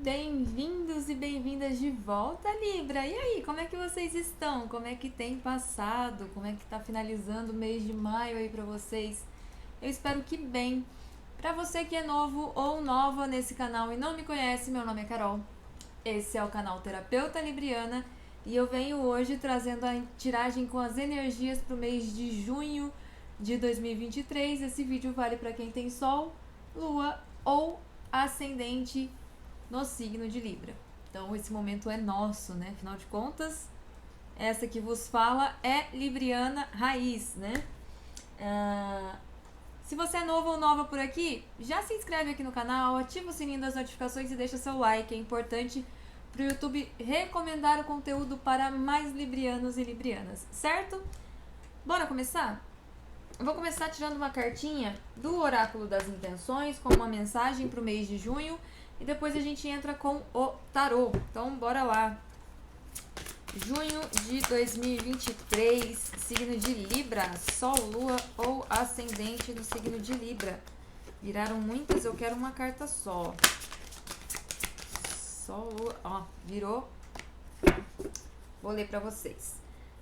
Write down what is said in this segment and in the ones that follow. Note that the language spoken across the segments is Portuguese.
Bem-vindos e bem-vindas de volta, Libra! E aí, como é que vocês estão? Como é que tem passado? Como é que tá finalizando o mês de maio aí pra vocês? Eu espero que bem. Pra você que é novo ou nova nesse canal e não me conhece, meu nome é Carol. Esse é o canal Terapeuta Libriana e eu venho hoje trazendo a tiragem com as energias pro mês de junho de 2023. Esse vídeo vale para quem tem Sol, Lua ou Ascendente no signo de Libra. Então esse momento é nosso, né? Afinal de contas, essa que vos fala é Libriana Raiz, né? Se você é novo ou nova por aqui, já se inscreve aqui no canal, ativa o sininho das notificações e deixa seu like. É importante para o YouTube recomendar o conteúdo para mais librianos e librianas, certo? Bora começar? Eu vou começar tirando uma cartinha do Oráculo das Intenções com uma mensagem para o mês de junho e depois a gente entra com o tarô. Então, bora lá. Junho de 2023, signo de Libra, Sol, Lua ou Ascendente no signo de Libra. Viraram muitas, eu quero uma carta só. Sol, Lua, ó, virou. Vou ler pra vocês.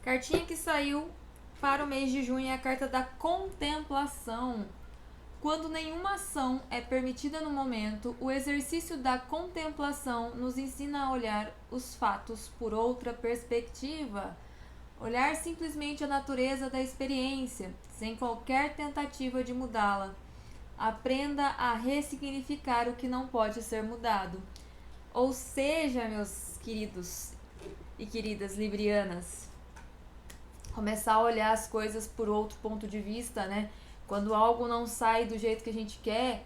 Cartinha que saiu para o mês de junho é a carta da contemplação. Quando nenhuma ação é permitida no momento, o exercício da contemplação nos ensina a olhar os fatos por outra perspectiva. Olhar simplesmente a natureza da experiência, sem qualquer tentativa de mudá-la. Aprenda a ressignificar o que não pode ser mudado. Ou seja, meus queridos e queridas librianas, começar a olhar as coisas por outro ponto de vista, né? Quando algo não sai do jeito que a gente quer,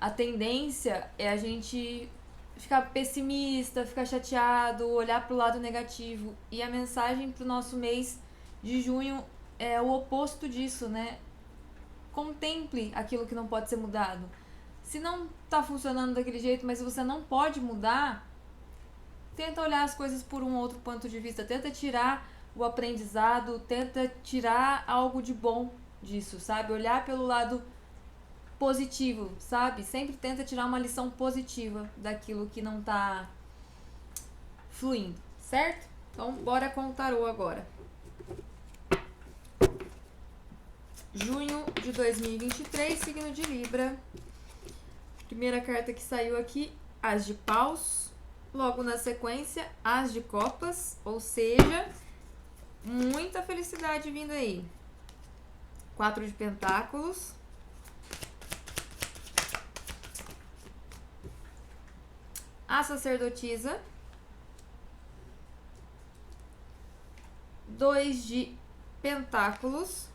a tendência é a gente ficar pessimista, ficar chateado, olhar para o lado negativo. E a mensagem para o nosso mês de junho é o oposto disso, né? Contemple aquilo que não pode ser mudado. Se não está funcionando daquele jeito, mas você não pode mudar, tenta olhar as coisas por um outro ponto de vista. Tenta tirar o aprendizado, tenta tirar algo de bom disso, sabe? Olhar pelo lado positivo, sabe? Sempre tenta tirar uma lição positiva daquilo que não tá fluindo, certo? Então, bora com o tarô agora. Junho de 2023, signo de Libra. Primeira carta que saiu aqui, As de Paus. Logo na sequência, As de Copas, ou seja, muita felicidade vindo aí. 4 de Pentáculos. A Sacerdotisa. 2 de Pentáculos.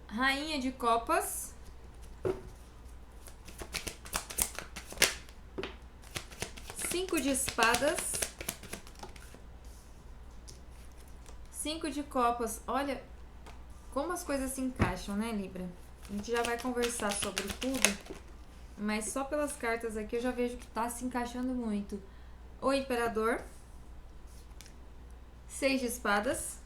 Rainha de Copas. Cinco de Espadas. 5 de Copas. Olha como as coisas se encaixam, né, Libra? A gente já vai conversar sobre tudo, mas só pelas cartas aqui eu já vejo que tá se encaixando muito. O Imperador. 6 de Espadas.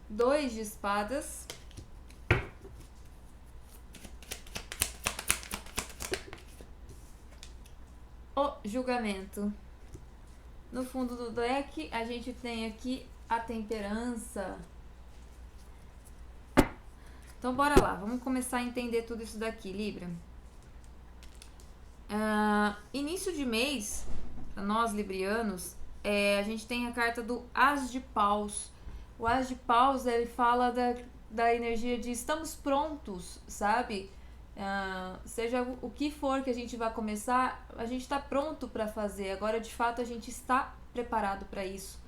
2 de Espadas. O Julgamento. No fundo do deck, a gente tem aqui a Temperança. Então, bora lá. Vamos começar a entender tudo isso daqui, Libra. Início de mês, para nós librianos, a gente tem a carta do As de Paus. O As de Paus, ele fala da energia de estamos prontos, sabe? Seja o que for que a gente vai começar, a gente está pronto para fazer. Agora, de fato, a gente está preparado para isso.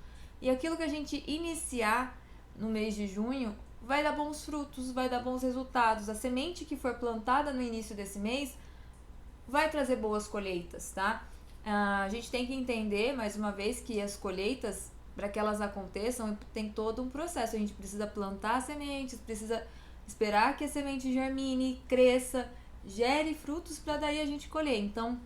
E aquilo que a gente iniciar no mês de junho vai dar bons frutos, vai dar bons resultados. A semente que for plantada no início desse mês vai trazer boas colheitas, tá? A gente tem que entender, mais uma vez, que as colheitas, para que elas aconteçam, tem todo um processo. A gente precisa plantar sementes, precisa esperar que a semente germine, cresça, gere frutos para daí a gente colher. Então,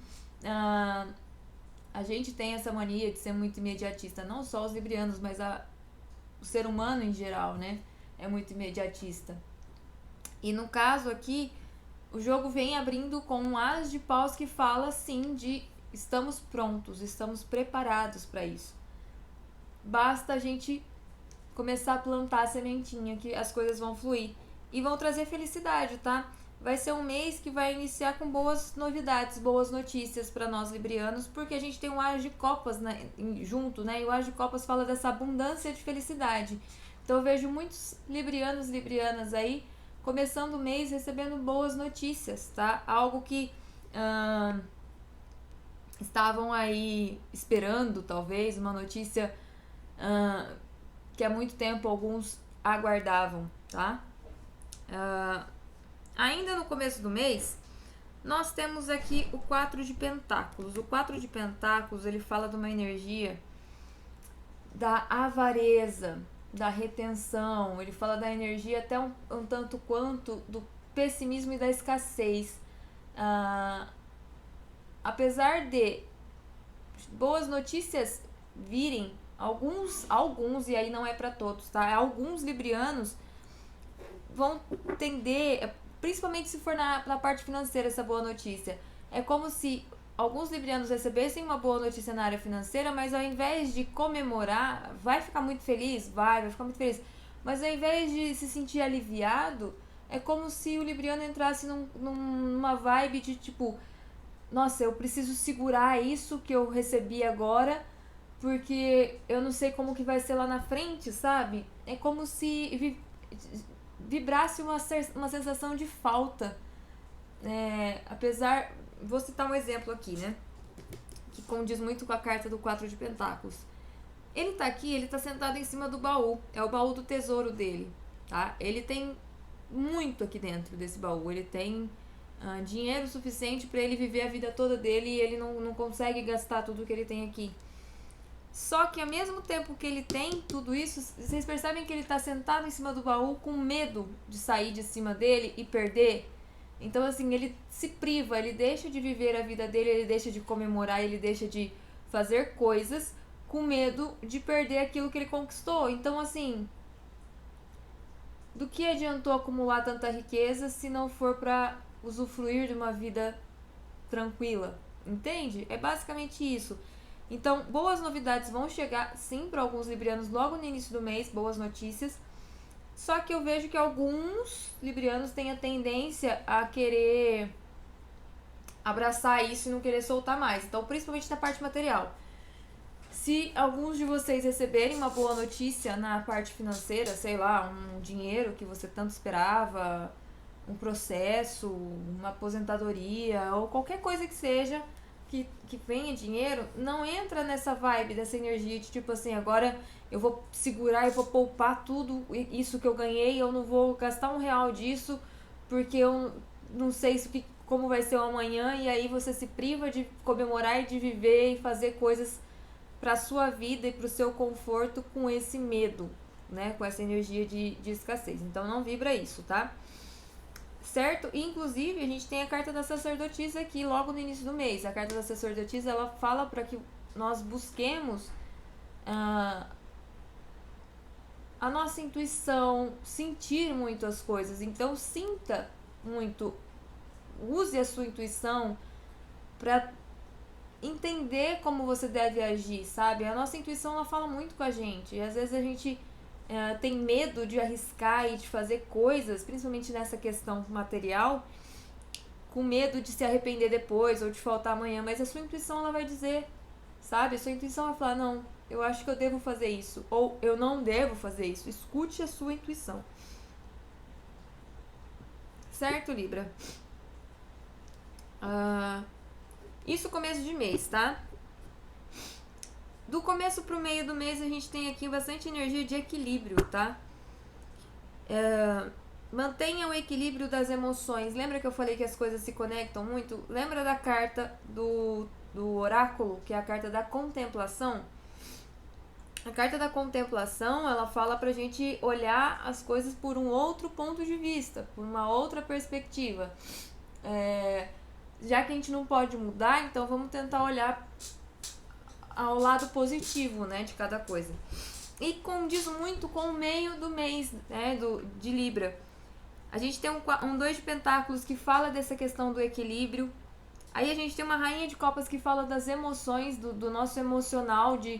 a gente tem essa mania de ser muito imediatista, não só os librianos, mas o ser humano em geral, né? é muito imediatista. E no caso aqui, o jogo vem abrindo com um as de paus que fala sim de estamos prontos, estamos preparados para isso. Basta a gente começar a plantar a sementinha que as coisas vão fluir e vão trazer felicidade, tá? Vai ser um mês que vai iniciar com boas novidades, boas notícias para nós librianos, porque a gente tem um as de copas, né, junto, né? E o as de copas fala dessa abundância de felicidade. Então eu vejo muitos librianos, librianas aí começando o mês recebendo boas notícias, tá? Algo que estavam aí esperando, talvez, uma notícia que há muito tempo alguns aguardavam, tá? Ainda no começo do mês, nós temos aqui o 4 de pentáculos. O 4 de pentáculos, ele fala de uma energia da avareza, da retenção, ele fala da energia até um tanto quanto do pessimismo e da escassez. Apesar de boas notícias virem, alguns, e aí não é para todos, tá? Alguns librianos vão tender, principalmente se for na parte financeira, essa boa notícia. É como se alguns librianos recebessem uma boa notícia na área financeira, mas ao invés de comemorar, vai ficar muito feliz? Vai ficar muito feliz. Mas ao invés de se sentir aliviado, é como se o libriano entrasse numa vibe de tipo, nossa, eu preciso segurar isso que eu recebi agora, porque eu não sei como que vai ser lá na frente, sabe? É como se vibrasse uma sensação de falta. Apesar, vou citar um exemplo aqui, né? Que condiz muito com a carta do 4 de pentáculos. Ele tá aqui, ele tá sentado em cima do baú. É o baú do tesouro dele, tá? Ele tem muito aqui dentro desse baú. Ele tem dinheiro suficiente para ele viver a vida toda dele e ele não consegue gastar tudo que ele tem aqui. Só que ao mesmo tempo que ele tem tudo isso, vocês percebem que ele tá sentado em cima do baú com medo de sair de cima dele e perder. Então assim, ele se priva, ele deixa de viver a vida dele, ele deixa de comemorar, ele deixa de fazer coisas com medo de perder aquilo que ele conquistou. Então assim, do que adiantou acumular tanta riqueza se não for para usufruir de uma vida tranquila? Entende? É basicamente isso. Então, boas novidades vão chegar, sim, para alguns librianos logo no início do mês, boas notícias. Só que eu vejo que alguns librianos têm a tendência a querer abraçar isso e não querer soltar mais. Então, principalmente na parte material. Se alguns de vocês receberem uma boa notícia na parte financeira, sei lá, um dinheiro que você tanto esperava, um processo, uma aposentadoria ou qualquer coisa que seja que venha dinheiro, não entra nessa vibe, dessa energia de tipo assim, agora eu vou segurar e vou poupar tudo isso que eu ganhei, eu não vou gastar R$1 disso porque eu não sei como vai ser o amanhã, e aí você se priva de comemorar e de viver e fazer coisas para sua vida e para o seu conforto com esse medo, né, com essa energia de escassez. Então não vibra isso, tá? Certo? E, inclusive, a gente tem a carta da sacerdotisa aqui logo no início do mês. A carta da sacerdotisa, ela fala para que nós busquemos a nossa intuição, sentir muito as coisas. Então, sinta muito, use a sua intuição para entender como você deve agir, sabe? A nossa intuição, ela fala muito com a gente. E às vezes a gente tem medo de arriscar e de fazer coisas, principalmente nessa questão material, com medo de se arrepender depois ou de faltar amanhã, mas a sua intuição, ela vai dizer, sabe? A sua intuição vai falar, não, eu acho que eu devo fazer isso, ou eu não devo fazer isso. Escute a sua intuição. Certo, Libra? Isso começo de mês, tá? Do começo pro meio do mês a gente tem aqui bastante energia de equilíbrio, tá? Mantenha o equilíbrio das emoções. Lembra que eu falei que as coisas se conectam muito? Lembra da carta do oráculo, que é a carta da contemplação? A carta da contemplação, ela fala pra gente olhar as coisas por um outro ponto de vista, por uma outra perspectiva. Já que a gente não pode mudar, então vamos tentar olhar ao lado positivo, né, de cada coisa. E condiz muito com o meio do mês, né, de Libra. A gente tem um 2 de pentáculos que fala dessa questão do equilíbrio. Aí a gente tem uma rainha de copas que fala das emoções, do nosso emocional, de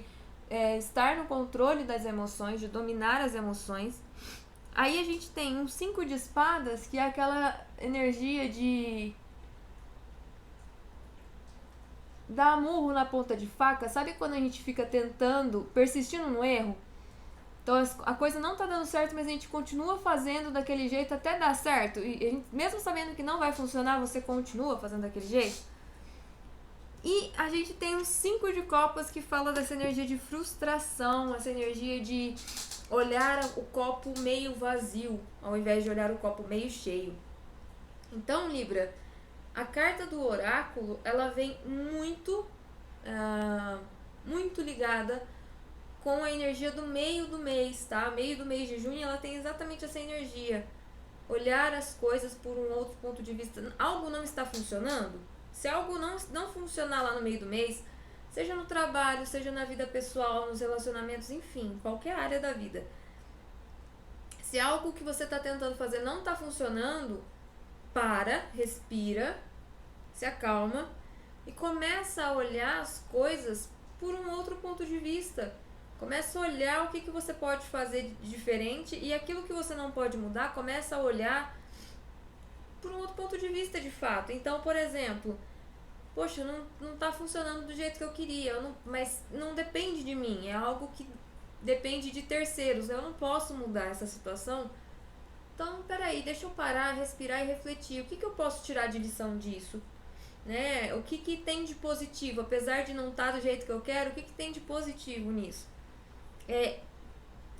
estar no controle das emoções, de dominar as emoções. Aí a gente tem um 5 de espadas, que é aquela energia de dar murro na ponta de faca. Sabe quando a gente fica tentando, persistindo no erro? Então a coisa não tá dando certo, mas a gente continua fazendo daquele jeito até dar certo. E a gente, mesmo sabendo que não vai funcionar, você continua fazendo daquele jeito. E a gente tem um 5 de copas que fala dessa energia de frustração, essa energia de olhar o copo meio vazio, ao invés de olhar o copo meio cheio. Então, Libra, a carta do oráculo, ela vem muito ligada com a energia do meio do mês, tá? Meio do mês de junho, ela tem exatamente essa energia. Olhar as coisas por um outro ponto de vista. Algo não está funcionando? Se algo não funcionar lá no meio do mês, seja no trabalho, seja na vida pessoal, nos relacionamentos, enfim, qualquer área da vida. Se algo que você está tentando fazer não está funcionando, para, respira, se acalma e começa a olhar as coisas por um outro ponto de vista. Começa a olhar o que você pode fazer de diferente, e aquilo que você não pode mudar, começa a olhar por um outro ponto de vista de fato. Então, por exemplo, poxa, não tá funcionando do jeito que eu queria, mas não depende de mim, é algo que depende de terceiros, eu não posso mudar essa situação. Então, peraí, deixa eu parar, respirar e refletir. O que eu posso tirar de lição disso? Né? O que tem de positivo? Apesar de não estar do jeito que eu quero, o que tem de positivo nisso? É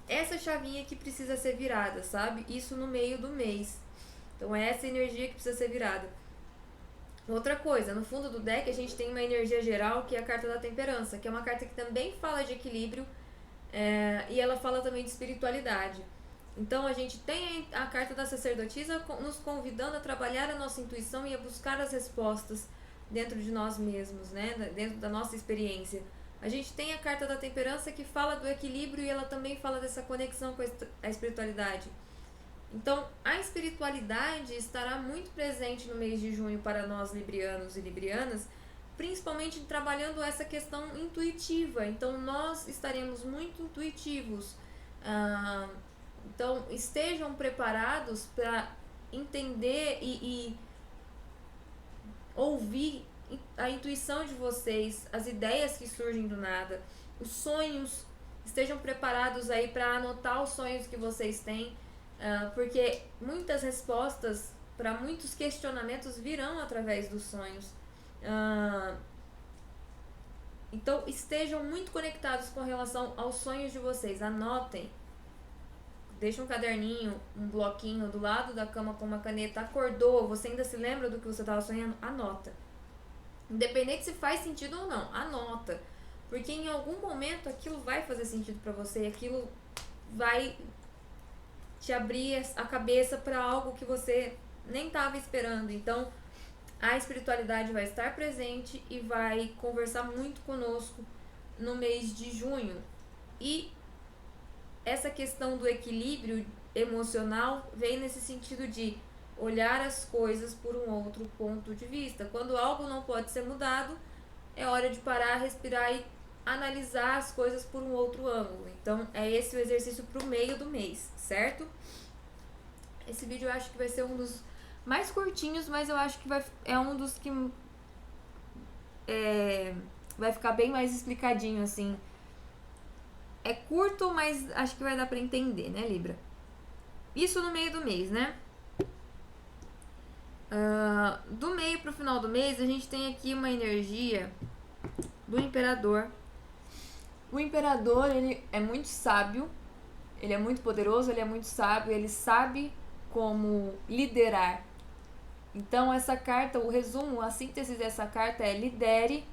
essa chavinha que precisa ser virada, sabe? Isso no meio do mês. Então, é essa energia que precisa ser virada. Outra coisa, no fundo do deck a gente tem uma energia geral, que é a carta da temperança, que é uma carta que também fala de equilíbrio, e ela fala também de espiritualidade. Então a gente tem a carta da sacerdotisa nos convidando a trabalhar a nossa intuição e a buscar as respostas dentro de nós mesmos, né? Dentro da nossa experiência. A gente tem a carta da temperança que fala do equilíbrio, e ela também fala dessa conexão com a espiritualidade. Então a espiritualidade estará muito presente no mês de junho para nós librianos e librianas, principalmente trabalhando essa questão intuitiva. Então nós estaremos muito intuitivos. Então estejam preparados para entender e ouvir a intuição de vocês, as ideias que surgem do nada, os sonhos. Estejam preparados aí para anotar os sonhos que vocês têm, porque muitas respostas para muitos questionamentos virão através dos sonhos. Então estejam muito conectados com relação aos sonhos de vocês. Anotem. Deixa um caderninho, um bloquinho do lado da cama com uma caneta. Acordou, você ainda se lembra do que você estava sonhando? Anota. Independente se faz sentido ou não, anota. Porque em algum momento aquilo vai fazer sentido para você, aquilo vai te abrir a cabeça para algo que você nem estava esperando. Então a espiritualidade vai estar presente e vai conversar muito conosco no mês de junho. E essa questão do equilíbrio emocional vem nesse sentido de olhar as coisas por um outro ponto de vista. Quando algo não pode ser mudado, é hora de parar, respirar e analisar as coisas por um outro ângulo. Então é esse o exercício para o meio do mês, certo? Esse vídeo eu acho que vai ser um dos mais curtinhos, mas eu acho que é um dos que vai ficar bem mais explicadinho, assim. É curto, mas acho que vai dar pra entender, né, Libra? Isso no meio do mês, né? Do meio pro final do mês, a gente tem aqui uma energia do Imperador. O Imperador, ele é muito sábio, ele é muito poderoso, ele é muito sábio, ele sabe como liderar. Então, essa carta, o resumo, a síntese dessa carta é: lidere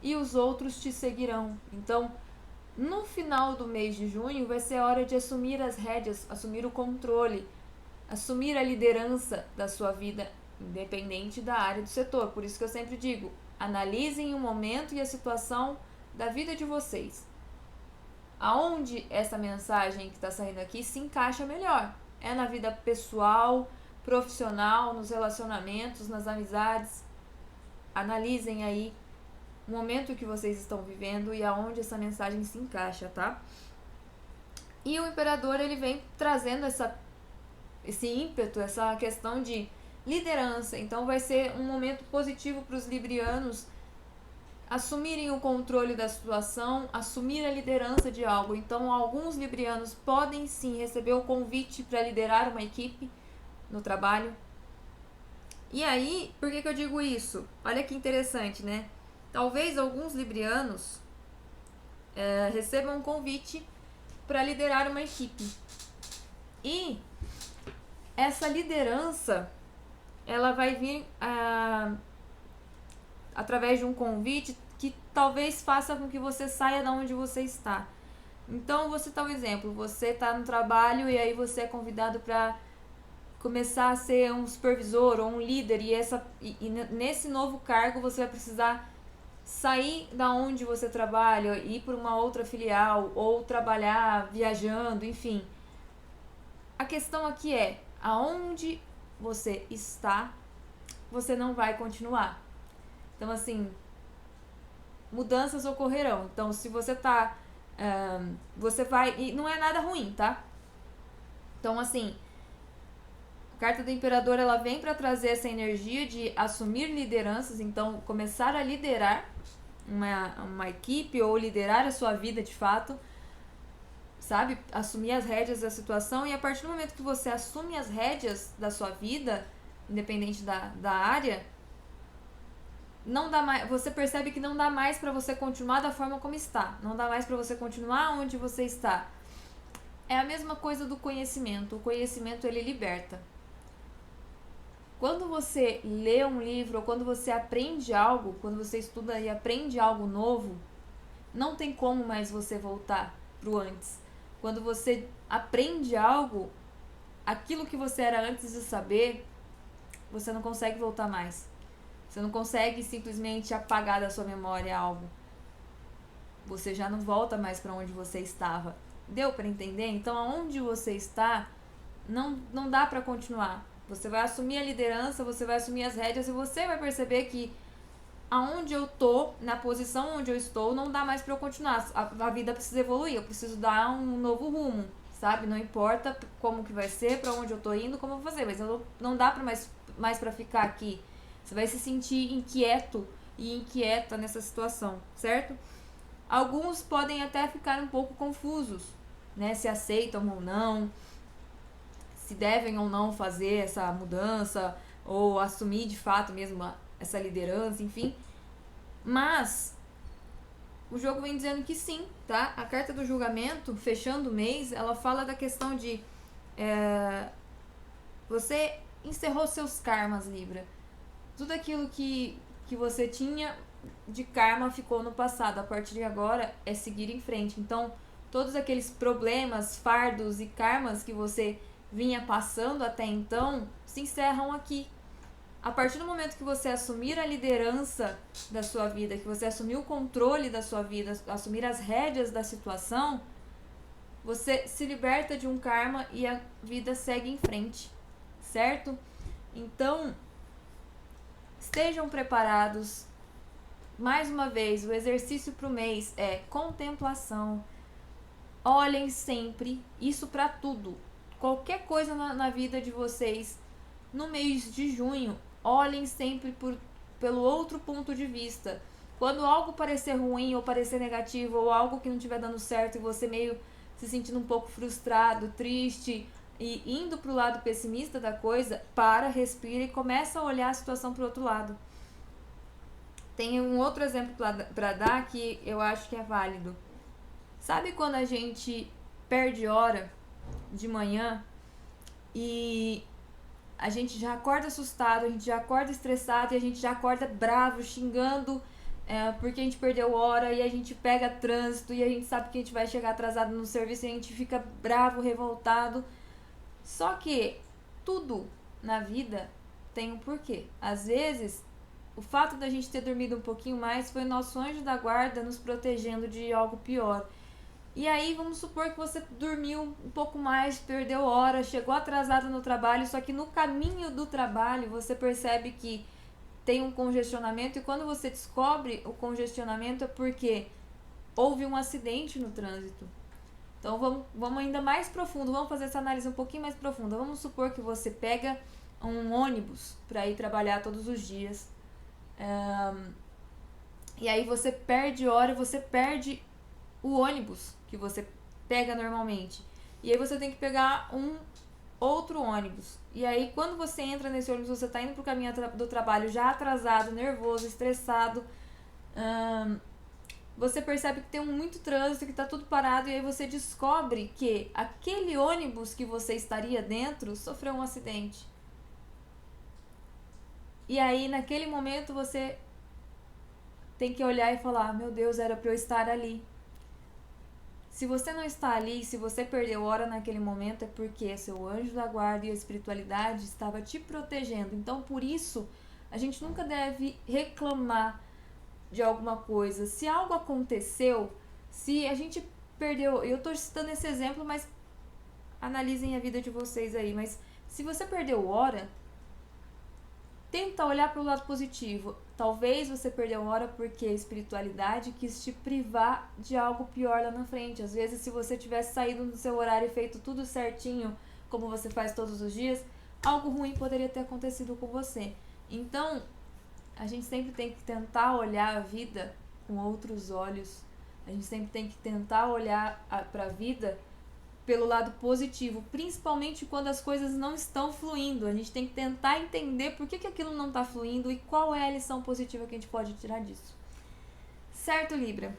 e os outros te seguirão. Então, no final do mês de junho vai ser a hora de assumir as rédeas, assumir o controle, assumir a liderança da sua vida, independente da área do setor. Por isso que eu sempre digo, analisem o momento e a situação da vida de vocês. aonde essa mensagem que está saindo aqui se encaixa melhor. É na vida pessoal, profissional, nos relacionamentos, nas amizades. Analisem aí o momento que vocês estão vivendo e aonde essa mensagem se encaixa, tá? E o imperador, ele vem trazendo esse ímpeto, essa questão de liderança. Então vai ser um momento positivo para os librianos assumirem o controle da situação, assumir a liderança de algo. Então alguns librianos podem sim receber o convite para liderar uma equipe no trabalho. E aí, por que eu digo isso? Olha que interessante, né? Talvez alguns librianos recebam um convite para liderar uma equipe. E essa liderança, ela vai vir através de um convite que talvez faça com que você saia da onde você está. Então, você tá um exemplo, você está no trabalho e aí você é convidado para começar a ser um supervisor ou um líder e nesse novo cargo você vai precisar sair da onde você trabalha, ir para uma outra filial ou trabalhar viajando, enfim. A questão aqui é, aonde você está, você não vai continuar. Então, assim, mudanças ocorrerão. Então, se você tá... você vai... E não é nada ruim, tá? Então, assim, a carta do imperador, ela vem para trazer essa energia de assumir lideranças. Então, começar a liderar uma equipe ou liderar a sua vida de fato, sabe? Assumir as rédeas da situação. E a partir do momento que você assume as rédeas da sua vida, independente da área, não dá mais, você percebe que não dá mais para você continuar da forma como está. Não dá mais para você continuar onde você está. É a mesma coisa do conhecimento. O conhecimento, ele liberta. Quando você lê um livro ou quando você aprende algo, quando você estuda e aprende algo novo, não tem como mais você voltar pro antes. Quando você aprende algo, aquilo que você era antes de saber, você não consegue voltar mais. Você não consegue simplesmente apagar da sua memória algo. Você já não volta mais para onde você estava. Deu para entender? Então, aonde você está, não dá para continuar. Você vai assumir a liderança, você vai assumir as rédeas e você vai perceber que aonde eu tô, na posição onde eu estou, não dá mais para eu continuar. A vida precisa evoluir, eu preciso dar um novo rumo, sabe? Não importa como que vai ser, para onde eu tô indo, como eu vou fazer, mas não dá para mais para ficar aqui. Você vai se sentir inquieto e inquieta nessa situação, certo? Alguns podem até ficar um pouco confusos, né? Se aceitam ou não, se devem ou não fazer essa mudança, ou assumir de fato mesmo essa liderança, enfim. Mas o jogo vem dizendo que sim, tá? A carta do julgamento, fechando o mês, ela fala da questão de você encerrou seus karmas, Libra. Tudo aquilo que você tinha de karma ficou no passado. A partir de agora é seguir em frente. Então, todos aqueles problemas, fardos e karmas que você vinha passando até então se encerram aqui. A partir do momento que você assumir a liderança da sua vida, que você assumir o controle da sua vida, assumir as rédeas da situação, você se liberta de um karma e a vida segue em frente, certo? Então, estejam preparados. Mais uma vez, o exercício para o mês é contemplação. Olhem sempre, isso para tudo. Qualquer coisa na vida de vocês, no mês de junho, olhem sempre pelo outro ponto de vista. Quando algo parecer ruim ou parecer negativo, ou algo que não estiver dando certo e você meio se sentindo um pouco frustrado, triste e indo pro lado pessimista da coisa, respira e começa a olhar a situação pro outro lado. Tem um outro exemplo para dar que eu acho que é válido. Sabe quando a gente perde hora de manhã e a gente já acorda assustado, a gente já acorda estressado e a gente já acorda bravo, xingando porque a gente perdeu hora e a gente pega trânsito e a gente sabe que a gente vai chegar atrasado no serviço e a gente fica bravo, revoltado. Só que tudo na vida tem um porquê. Às vezes, o fato da gente ter dormido um pouquinho mais foi o nosso anjo da guarda nos protegendo de algo pior. E aí, vamos supor que você dormiu um pouco mais, perdeu hora, chegou atrasado no trabalho, só que no caminho do trabalho você percebe que tem um congestionamento, e quando você descobre o congestionamento é porque houve um acidente no trânsito. Então vamos ainda mais profundo, vamos fazer essa análise um pouquinho mais profunda. Vamos supor que você pega um ônibus para ir trabalhar todos os dias. E aí você perde hora, você perde o ônibus que você pega normalmente. E aí você tem que pegar um outro ônibus. E aí quando você entra nesse ônibus, você tá indo pro caminho do trabalho já atrasado, nervoso, estressado. Você percebe que tem muito trânsito, que tá tudo parado, e aí você descobre que aquele ônibus que você estaria dentro sofreu um acidente. E aí naquele momento você tem que olhar e falar: meu Deus, era pra eu estar ali. Se você não está ali, se você perdeu hora naquele momento, é porque seu anjo da guarda e a espiritualidade estava te protegendo. Então, por isso, a gente nunca deve reclamar de alguma coisa. Se algo aconteceu, se a gente perdeu... Eu estou citando esse exemplo, mas analisem a vida de vocês aí. Mas se você perdeu hora, tenta olhar para o lado positivo. Talvez você perdeu hora porque a espiritualidade quis te privar de algo pior lá na frente. Às vezes, se você tivesse saído no seu horário e feito tudo certinho, como você faz todos os dias, algo ruim poderia ter acontecido com você. Então, a gente sempre tem que tentar olhar a vida com outros olhos. A gente sempre tem que tentar olhar para a vida pelo lado positivo, principalmente quando as coisas não estão fluindo. A gente tem que tentar entender por que aquilo não está fluindo e qual é a lição positiva que a gente pode tirar disso. Certo, Libra?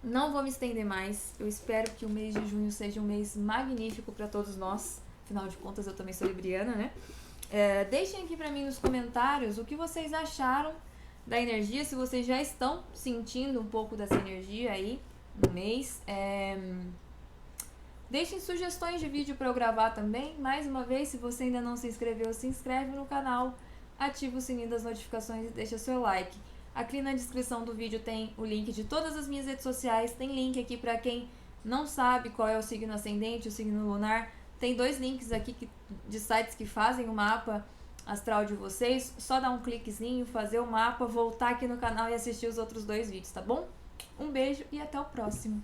Não vou me estender mais. Eu espero que o mês de junho seja um mês magnífico para todos nós. Afinal de contas, eu também sou libriana, né? Deixem aqui para mim nos comentários o que vocês acharam da energia, se vocês já estão sentindo um pouco dessa energia aí no mês. Deixem sugestões de vídeo para eu gravar também. Mais uma vez, se você ainda não se inscreveu, se inscreve no canal, ativa o sininho das notificações e deixa seu like. Aqui na descrição do vídeo tem o link de todas as minhas redes sociais, tem link aqui para quem não sabe qual é o signo ascendente, o signo lunar. Tem 2 links aqui de sites que fazem o mapa astral de vocês. Só dar um cliquezinho, fazer o mapa, voltar aqui no canal e assistir os outros 2 vídeos, tá bom? Um beijo e até o próximo.